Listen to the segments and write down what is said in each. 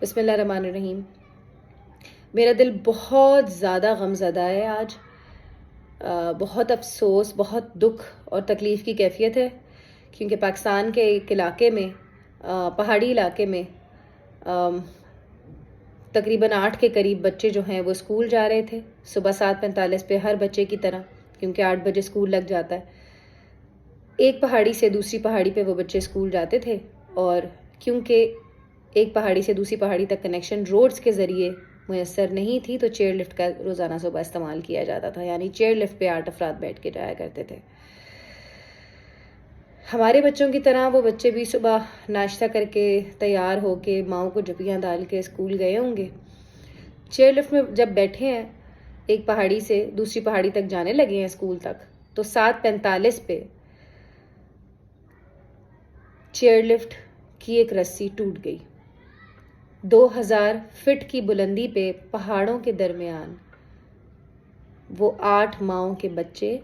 بسم اللہ الرحمن الرحیم. میرا دل بہت زیادہ غم زدہ ہے آج. بہت افسوس، بہت دکھ اور تکلیف کی کیفیت ہے، کیونکہ پاکستان کے ایک علاقے میں، پہاڑی علاقے میں، تقریباً 8 کے قریب بچے جو ہیں وہ اسکول جا رہے تھے صبح 7:45 پہ، ہر بچے کی طرح، کیونکہ 8 بجے اسکول لگ جاتا ہے. ایک پہاڑی سے دوسری پہاڑی پہ وہ بچے اسکول جاتے تھے، اور کیونکہ ایک پہاڑی سے دوسری پہاڑی تک کنیکشن روڈز کے ذریعے میسر نہیں تھی، تو چیئر لفٹ کا روزانہ صبح استعمال کیا جاتا تھا، یعنی چیئر لفٹ پہ 8 افراد بیٹھ کے جایا کرتے تھے. ہمارے بچوں کی طرح وہ بچے بھی صبح ناشتہ کر کے تیار ہو کے ماؤں کو جپیاں ڈال کے اسکول گئے ہوں گے. چیئر لفٹ میں جب بیٹھے ہیں، ایک پہاڑی سے دوسری پہاڑی تک جانے لگے ہیں اسکول تک، تو 7:45 پہ چیئر لفٹ کی ایک رسی ٹوٹ گئی. 2000 فٹ کی بلندی پہ پہاڑوں کے درمیان وہ 8 ماؤں کے بچے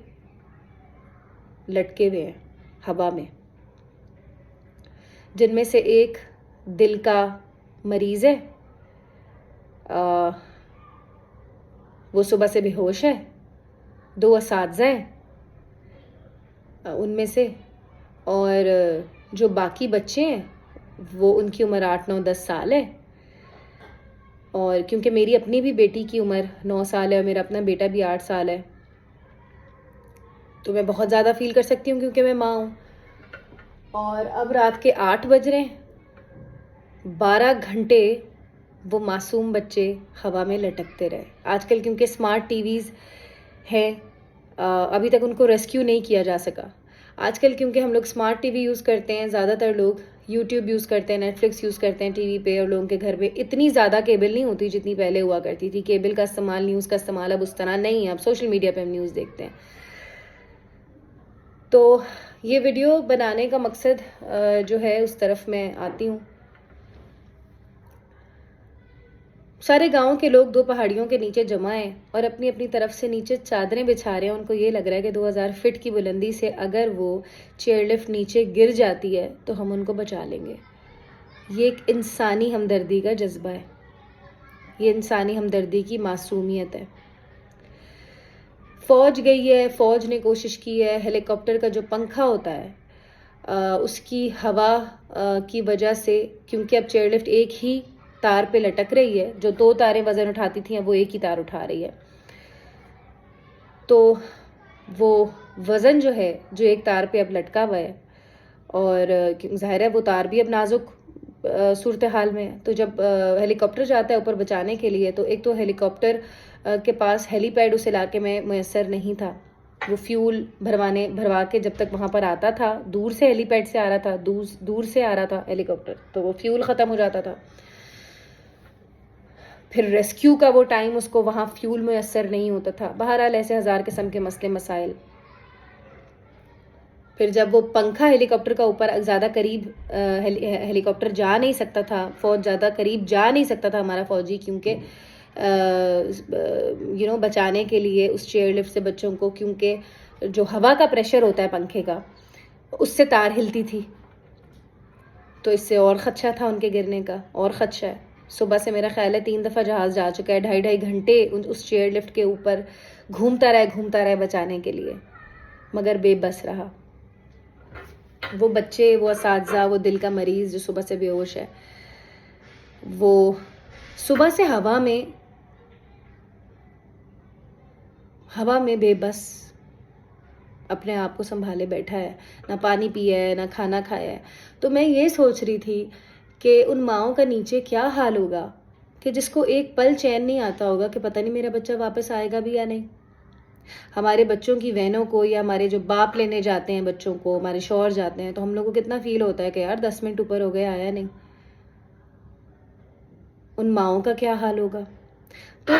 لٹکے ہوئے ہیں ہوا میں، جن میں سے ایک دل کا مریض ہے، وہ صبح سے بے ہوش ہے. 2 اساتذہ ہیں ان میں سے، اور جو باقی بچے ہیں وہ ان کی عمر 8 9 10 سال ہے. اور کیونکہ میری اپنی بھی بیٹی کی عمر 9 سال ہے اور میرا اپنا بیٹا بھی 8 سال ہے، تو میں بہت زیادہ فیل کر سکتی ہوں کیونکہ میں ماں ہوں. اور اب رات کے 8 بج رہے ہیں، 12 گھنٹے وہ معصوم بچے ہوا میں لٹکتے رہے. آج کل کیونکہ اسمارٹ ٹی ویز ہیں، ابھی تک ان کو ریسکیو نہیں کیا جا سکا. آج کل کیونکہ ہم لوگ اسمارٹ ٹی وی یوز کرتے ہیں، زیادہ تر لوگ یوٹیوب یوز کرتے ہیں، نیٹ فلکس یوز کرتے ہیں ٹی وی پہ، اور لوگوں کے گھر میں اتنی زیادہ کیبل نہیں ہوتی جتنی پہلے ہوا کرتی تھی. کیبل کا استعمال، نیوز کا استعمال اب اس طرح نہیں ہے. اب سوشل میڈیا پہ ہم نیوز دیکھتے ہیں. تو یہ ویڈیو بنانے کا مقصد جو ہے، اس طرف میں آتی ہوں. سارے گاؤں کے لوگ 2 پہاڑیوں کے نیچے جمع ہیں اور اپنی اپنی طرف سے نیچے چادریں بچھا رہے ہیں. ان کو یہ لگ رہا ہے کہ 2000 فٹ کی بلندی سے اگر وہ چیئر لفٹ نیچے گر جاتی ہے تو ہم ان کو بچا لیں گے. یہ ایک انسانی ہمدردی کا جذبہ ہے، یہ انسانی ہمدردی کی معصومیت ہے. فوج گئی ہے، فوج نے کوشش کی ہے. ہیلی کاپٹر کا جو پنکھا ہوتا ہے، اس کی ہوا کی وجہ سے، کیونکہ اب چیئر لفٹ ایک ہی تار پہ لٹک رہی ہے، جو 2 تاریں وزن اٹھاتی تھیں اب وہ ایک ہی تار اٹھا رہی ہے، تو وہ وزن جو ہے، جو ایک تار پہ اب لٹکا ہوا ہے، اور ظاہر ہے وہ تار بھی اب نازک صورتحال میں ہے. تو جب ہیلی کاپٹر جاتا ہے اوپر بچانے کے لیے، تو ایک تو ہیلی کاپٹر کے پاس ہیلی پیڈ اس علاقے میں میسر نہیں تھا. وہ فیول بھروا کے جب تک وہاں پر آتا تھا، دور سے ہیلی پیڈ سے آ رہا تھا، دور سے آ رہا تھا ہیلی کاپٹر، تو وہ فیول ختم ہو جاتا تھا. پھر ریسکیو کا وہ ٹائم، اس کو وہاں فیول میسر نہیں ہوتا تھا. بہرحال ایسے 1000 قسم کے مسئلے مسائل. پھر جب وہ پنکھا ہیلی کاپٹر کا اوپر زیادہ قریب ہیلی کاپٹر جا نہیں سکتا تھا، فوج زیادہ قریب جا نہیں سکتا تھا ہمارا فوجی، کیونکہ بچانے کے لیے اس چیئر لفٹ سے بچوں کو، کیونکہ جو ہوا کا پریشر ہوتا ہے پنکھے کا، اس سے تار ہلتی تھی، تو اس سے اور خدشہ تھا ان کے گرنے کا، اور خدشہ ہے. صبح سے میرا خیال ہے 3 دفعہ جہاز جا چکا ہے. 2.5 گھنٹے اس چیئر لفٹ کے اوپر گھومتا رہے بچانے کے لیے، مگر بے بس رہا. وہ بچے، وہ اساتذہ، وہ دل کا مریض جو صبح سے بے ہوش ہے، وہ صبح سے ہوا میں بے بس اپنے آپ کو سنبھالے بیٹھا ہے. نہ پانی پیا ہے، نہ کھانا کھایا ہے. تو میں یہ سوچ رہی تھی کہ ان ماؤں کا نیچے کیا حال ہوگا، کہ جس کو ایک پل چین نہیں آتا ہوگا کہ پتہ نہیں میرا بچہ واپس آئے گا بھی یا نہیں. ہمارے بچوں کی وینوں کو، یا ہمارے جو باپ لینے جاتے ہیں بچوں کو، ہمارے شوہر جاتے ہیں، تو ہم لوگوں کو کتنا فیل ہوتا ہے کہ یار 10 منٹ اوپر ہو گئے آیا نہیں. ان ماؤں کا کیا حال ہوگا. تو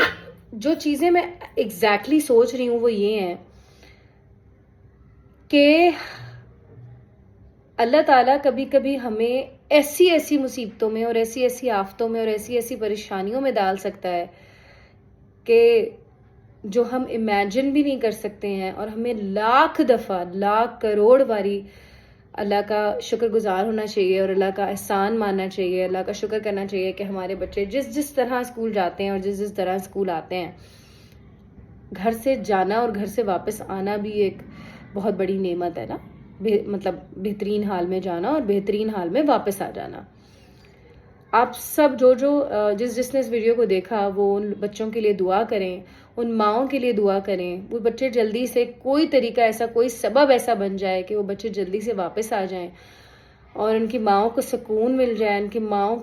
جو چیزیں میں ایگزیکٹلی سوچ رہی ہوں وہ یہ ہیں کہ اللہ تعالیٰ کبھی کبھی ہمیں ایسی مصیبتوں میں، اور ایسی آفتوں میں، اور ایسی پریشانیوں میں ڈال سکتا ہے کہ جو ہم امیجن بھی نہیں کر سکتے ہیں، اور ہمیں لاکھ دفعہ، لاکھ کروڑ باری اللہ کا شکر گزار ہونا چاہیے اور اللہ کا احسان ماننا چاہیے, اللہ کا شکر کرنا چاہیے کہ ہمارے بچے جس طرح اسکول جاتے ہیں اور جس طرح اسکول آتے ہیں, گھر سے جانا اور گھر سے واپس آنا بھی ایک بہت بڑی نعمت ہے نا, مطلب بہترین حال میں جانا اور بہترین حال میں واپس آ جانا. آپ سب جو جس نے اس ویڈیو کو دیکھا وہ ان بچوں کے لیے دعا کریں, ان ماؤں کے لیے دعا کریں, وہ بچے جلدی سے کوئی طریقہ ایسا, کوئی سبب ایسا بن جائے کہ وہ بچے جلدی سے واپس آ جائیں اور ان کی ماؤں کو سکون مل جائے, ان کی ماؤں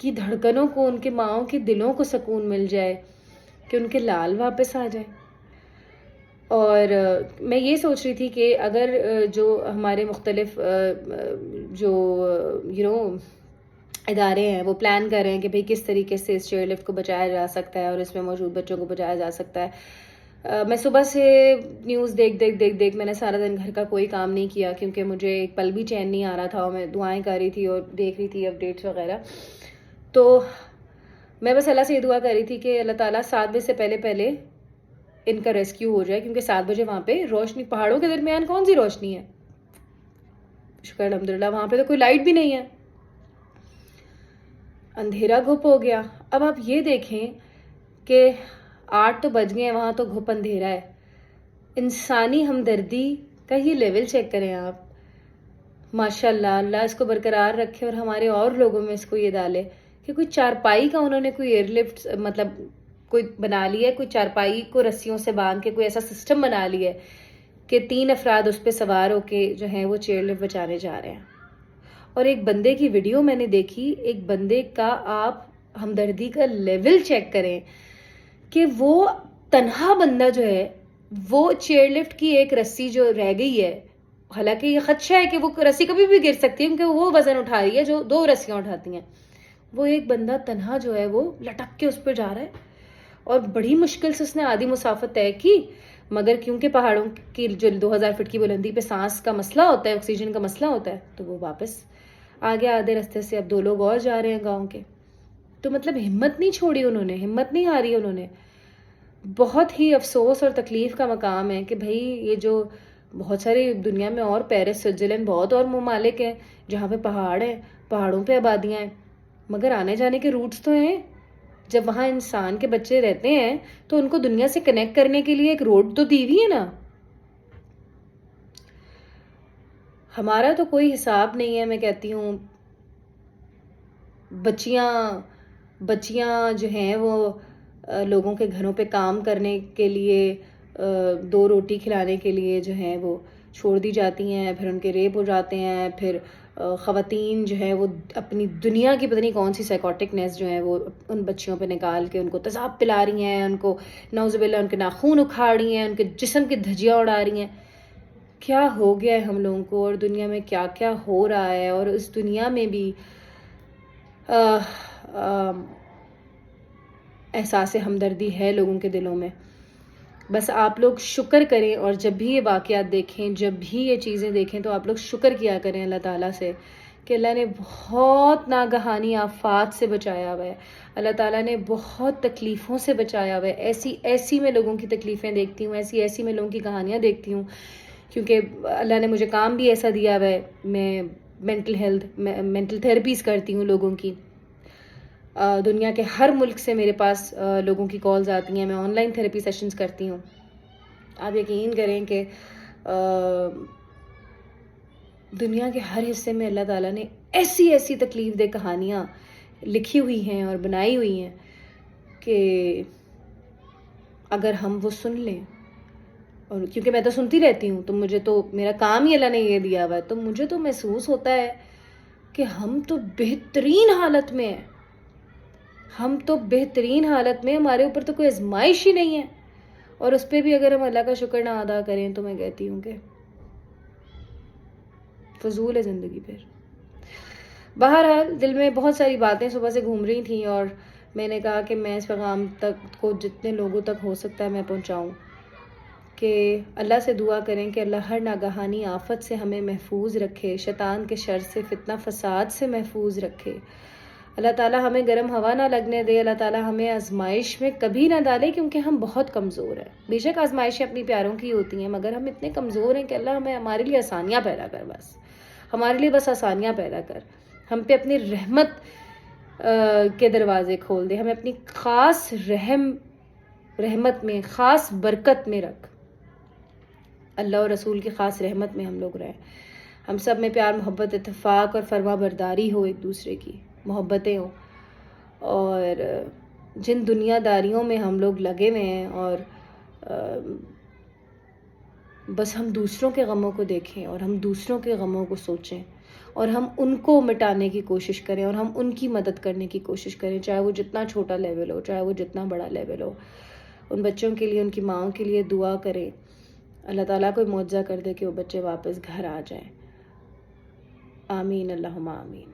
کی دھڑکنوں کو, ان کے ماؤں کے دلوں کو سکون مل جائے کہ ان کے لال واپس آ جائیں. اور میں یہ سوچ رہی تھی کہ اگر جو ہمارے مختلف جو ادارے ہیں وہ پلان کر رہے ہیں کہ بھئی کس طریقے سے اس چیئر لفٹ کو بچایا جا سکتا ہے اور اس میں موجود بچوں کو بچایا جا سکتا ہے. میں صبح سے نیوز دیکھ میں نے سارا دن گھر کا کوئی کام نہیں کیا کیونکہ مجھے ایک پل بھی چین نہیں آ رہا تھا اور میں دعائیں کر رہی تھی اور دیکھ رہی تھی اپڈیٹس وغیرہ. تو میں بس اللہ سے یہ دعا کر رہی تھی کہ اللہ تعالیٰ 7 بجے سے پہلے ان کا ریسکیو ہو جائے, کیونکہ 7 بجے وہاں پہ روشنی, پہاڑوں کے درمیان کون سی روشنی ہے, شکر الحمدللہ وہاں پہ تو کوئی لائٹ بھی نہیں ہے, اندھیرا گھپ ہو گیا. اب آپ یہ دیکھیں کہ 8 تو بج گئے ہیں, وہاں تو گھپ اندھیرا ہے. انسانی ہمدردی کا یہ لیول چیک کریں آپ, ماشاء اللہ, اللہ اس کو برقرار رکھے اور ہمارے اور لوگوں میں اس کو یہ ڈالے کہ کوئی چارپائی کا انہوں نے کوئی ایئر لفٹ مطلب کوئی بنا لیا ہے, کوئی چارپائی کو رسیوں سے باندھ کے کوئی ایسا سسٹم بنا لیا ہے کہ 3 افراد اس پہ سوار ہو کے جو ہیں وہ چیئر لفٹ بچانے جا رہے ہیں. اور ایک بندے کی ویڈیو میں نے دیکھی, ایک بندے کا آپ ہمدردی کا لیول چیک کریں کہ وہ تنہا بندہ جو ہے وہ چیئر لفٹ کی ایک رسی جو رہ گئی ہے, حالانکہ یہ خدشہ ہے کہ وہ رسی کبھی بھی گر سکتی ہے کیونکہ وہ وزن اٹھا رہی ہے جو 2 رسیاں اٹھاتی ہیں, وہ ایک بندہ تنہا جو ہے وہ لٹک کے اس پہ جا رہا ہے اور بڑی مشکل سے اس نے آدھی مسافت طے کی, مگر کیونکہ پہاڑوں کی جو 2000 فٹ کی بلندی پہ سانس کا مسئلہ ہوتا ہے, آکسیجن کا مسئلہ ہوتا ہے, تو وہ واپس آگے آدھے راستے سے. اب 2 لوگ اور جا رہے ہیں گاؤں کے. تو مطلب ہمت نہیں چھوڑی انہوں نے, ہمت نہیں ہاری انہوں نے. بہت ہی افسوس اور تکلیف کا مقام ہے کہ بھائی یہ جو بہت ساری دنیا میں اور پیرس, سوئٹزرلینڈ, بہت اور ممالک ہیں جہاں پہ پہاڑ ہیں, پہاڑوں پہ آبادیاں ہیں, مگر آنے جانے کے روٹس تو ہیں. جب وہاں انسان کے بچے رہتے ہیں تو ان کو دنیا سے کنیکٹ کرنے کے لیے ایک روڈ تو دی ہوئی ہے نا. ہمارا تو کوئی حساب نہیں ہے. میں کہتی ہوں بچیاں جو ہیں وہ لوگوں کے گھروں پہ کام کرنے کے لیے, 2 روٹی کھلانے کے لیے جو ہیں وہ چھوڑ دی جاتی ہیں, پھر ان کے ریپ ہو جاتے ہیں, پھر خواتین جو ہیں وہ اپنی دنیا کی پتہ نہیں کون سی سائیکوٹکنیس جو ہے وہ ان بچیوں پہ نکال کے ان کو تیزاب پلا رہی ہیں, ان کو نعوذ باللہ ان کے ناخون اکھاڑ رہی ہیں, ان کے جسم کی دھجیاں اڑا رہی ہیں. کیا ہو گیا ہے ہم لوگوں کو, اور دنیا میں کیا کیا ہو رہا ہے, اور اس دنیا میں بھی احساس ہمدردی ہے لوگوں کے دلوں میں. بس آپ لوگ شکر کریں, اور جب بھی یہ واقعات دیکھیں, جب بھی یہ چیزیں دیکھیں, تو آپ لوگ شکر کیا کریں اللہ تعالیٰ سے کہ اللہ نے بہت ناگہانی آفات سے بچایا ہوا ہے, اللہ تعالیٰ نے بہت تکلیفوں سے بچایا ہوا ہے. ایسی میں لوگوں کی تکلیفیں دیکھتی ہوں, ایسی میں لوگوں کی کہانیاں دیکھتی ہوں, کیونکہ اللہ نے مجھے کام بھی ایسا دیا ہوا ہے. میں مینٹل تھراپیز کرتی ہوں لوگوں کی. دنیا کے ہر ملک سے میرے پاس لوگوں کی کالز آتی ہیں. میں آن لائن تھراپی سیشنز کرتی ہوں. آپ یقین کریں کہ دنیا کے ہر حصے میں اللہ تعالیٰ نے ایسی تکلیف دہ کہانیاں لکھی ہوئی ہیں اور بنائی ہوئی ہیں کہ اگر ہم وہ سن لیں, اور کیونکہ میں تو سنتی رہتی ہوں, تو مجھے تو میرا کام ہی اللہ نے یہ دیا ہوا ہے, تو مجھے تو محسوس ہوتا ہے کہ ہم تو بہترین حالت میں ہیں, ہمارے اوپر تو کوئی آزمائش ہی نہیں ہے, اور اس پہ بھی اگر ہم اللہ کا شکر نہ ادا کریں تو میں کہتی ہوں کہ فضول ہے زندگی. پھر بہرحال دل میں بہت ساری باتیں صبح سے گھوم رہی تھیں, اور میں نے کہا کہ میں اس پیغام تک کو جتنے لوگوں تک ہو سکتا ہے میں پہنچاؤں, کہ اللہ سے دعا کریں کہ اللہ ہر ناگہانی آفت سے ہمیں محفوظ رکھے, شیطان کے شر سے, فتنہ فساد سے محفوظ رکھے. اللہ تعالیٰ ہمیں گرم ہوا نہ لگنے دے, اللہ تعالیٰ ہمیں آزمائش میں کبھی نہ ڈالے, کیونکہ ہم بہت کمزور ہیں. بے شک آزمائشیں اپنی پیاروں کی ہوتی ہیں, مگر ہم اتنے کمزور ہیں کہ اللہ ہمارے لیے آسانیاں پیدا کر بس. ہمارے لیے بس آسانیاں پیدا کر، ہم پہ اپنی رحمت کے دروازے کھول دے، ہمیں اپنی خاص رحمت میں، خاص برکت میں رکھ، اللہ اور رسول کی خاص رحمت میں ہم لوگ رہیں، ہم سب میں پیار محبت اتفاق اور فرما برداری ہو، ایک دوسرے کی محبتیں ہوں، اور جن دنیا داریوں میں ہم لوگ لگے ہوئے ہیں اور بس ہم دوسروں کے غموں کو دیکھیں اور ہم دوسروں کے غموں کو سوچیں اور ہم ان کو مٹانے کی کوشش کریں اور ہم ان کی مدد کرنے کی کوشش کریں، چاہے وہ جتنا چھوٹا لیول ہو، چاہے وہ جتنا بڑا لیول ہو، ان بچوں کے لیے، ان کی ماؤں کے لیے دعا کریں، اللہ تعالیٰ کوئی معجزہ کر دے کہ وہ بچے واپس گھر آ جائیں، آمین اللہم آمین۔